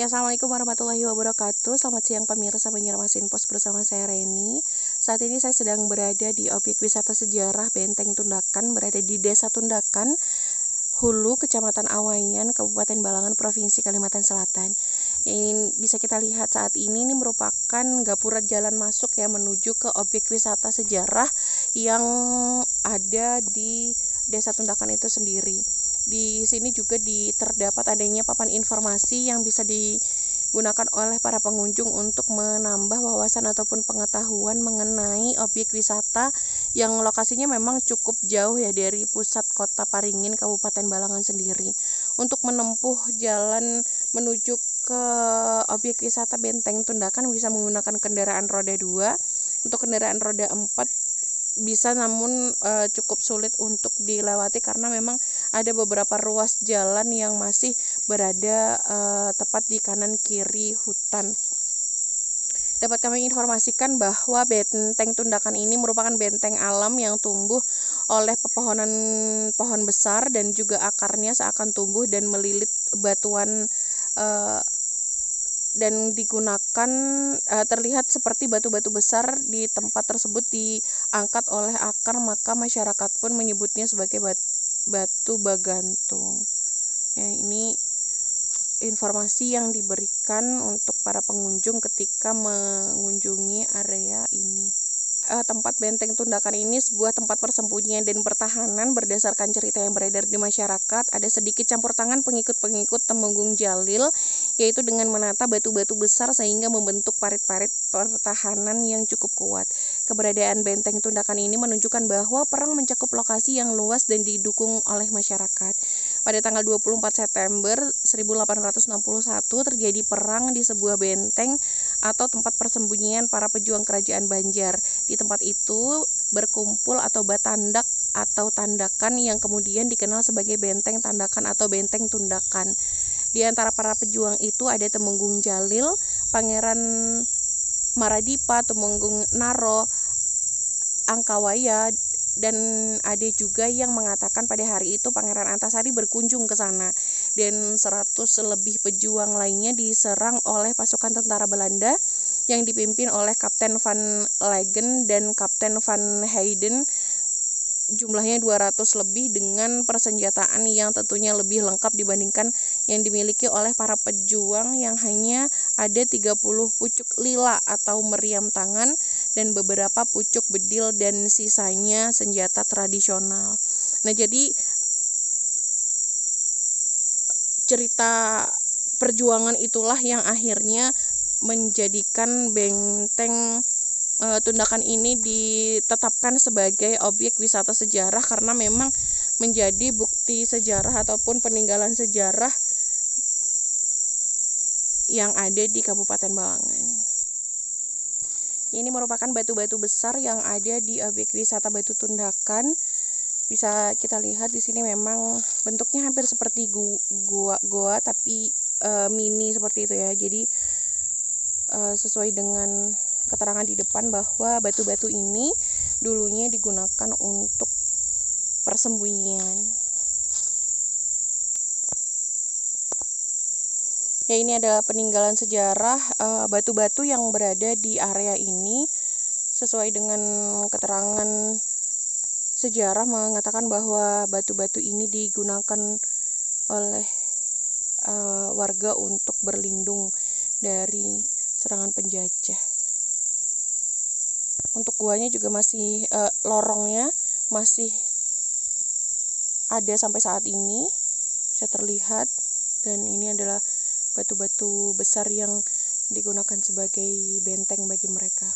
Ya, assalamualaikum warahmatullahi wabarakatuh. Selamat siang pemirsa penyiar Mesin Pos bersama saya Reni. Saat ini saya sedang berada di objek wisata sejarah Benteng Tundakan, berada di Desa Tundakan, Hulu, Kecamatan Awayan, Kabupaten Balangan, Provinsi Kalimantan Selatan. Yang bisa kita lihat saat ini merupakan gapura jalan masuk ya menuju ke objek wisata sejarah yang ada di Desa Tundakan itu sendiri. Di sini juga terdapat adanya papan informasi yang bisa digunakan oleh para pengunjung untuk menambah wawasan ataupun pengetahuan mengenai objek wisata yang lokasinya memang cukup jauh ya dari pusat kota Paringin, Kabupaten Balangan sendiri. Untuk menempuh jalan menuju ke objek wisata Benteng Tundakan bisa menggunakan kendaraan roda 2. Untuk kendaraan roda 4 bisa, namun cukup sulit untuk dilewati karena memang ada beberapa ruas jalan yang masih berada tepat di kanan kiri hutan. Dapat kami informasikan bahwa Benteng Tundakan ini merupakan benteng alam yang tumbuh oleh pepohonan pohon besar dan juga akarnya seakan tumbuh dan melilit batuan dan digunakan terlihat seperti batu-batu besar di tempat tersebut diangkat oleh akar, maka masyarakat pun menyebutnya sebagai batu bagantung. Ya, ini informasi yang diberikan untuk para pengunjung ketika mengunjungi area ini. Tempat Benteng Tundakan ini sebuah tempat persembunyian dan pertahanan berdasarkan cerita yang beredar di masyarakat. Ada sedikit campur tangan pengikut-pengikut Temenggung Jalil, yaitu dengan menata batu-batu besar sehingga membentuk parit-parit pertahanan yang cukup kuat. Keberadaan Benteng Tundakan ini menunjukkan bahwa perang mencakup lokasi yang luas dan didukung oleh masyarakat. Pada tanggal 24 September 1861 terjadi perang di sebuah benteng atau tempat persembunyian para pejuang kerajaan Banjar. Di tempat itu berkumpul atau batandak atau tandakan yang kemudian dikenal sebagai Benteng Tandakan atau Benteng Tundakan. Di antara para pejuang itu ada Temenggung Jalil, Pangeran Maradipa, Temenggung Naro, Angkawaya, dan ada juga yang mengatakan pada hari itu Pangeran Antasari berkunjung ke sana dan 100 lebih pejuang lainnya diserang oleh pasukan tentara Belanda yang dipimpin oleh Kapten Van Legen dan Kapten Van Heyden. Jumlahnya 200 lebih dengan persenjataan yang tentunya lebih lengkap dibandingkan yang dimiliki oleh para pejuang yang hanya ada 30 pucuk lila atau meriam tangan dan beberapa pucuk bedil dan sisanya senjata tradisional. Nah, jadi cerita perjuangan itulah yang akhirnya menjadikan Benteng Tundakan ini ditetapkan sebagai objek wisata sejarah karena memang menjadi bukti sejarah ataupun peninggalan sejarah yang ada di Kabupaten Balangan. Ini merupakan batu-batu besar yang ada di objek wisata Batu Tundakan. Bisa kita lihat di sini memang bentuknya hampir seperti goa tapi mini seperti itu ya. Jadi sesuai dengan keterangan di depan bahwa batu-batu ini dulunya digunakan untuk persembunyian. Ya, ini adalah peninggalan sejarah batu-batu yang berada di area ini. Sesuai dengan keterangan sejarah mengatakan bahwa batu-batu ini digunakan oleh warga untuk berlindung dari serangan penjajah. Untuk guanya juga masih lorongnya masih ada sampai saat ini, bisa terlihat, dan ini adalah batu-batu besar yang digunakan sebagai benteng bagi mereka.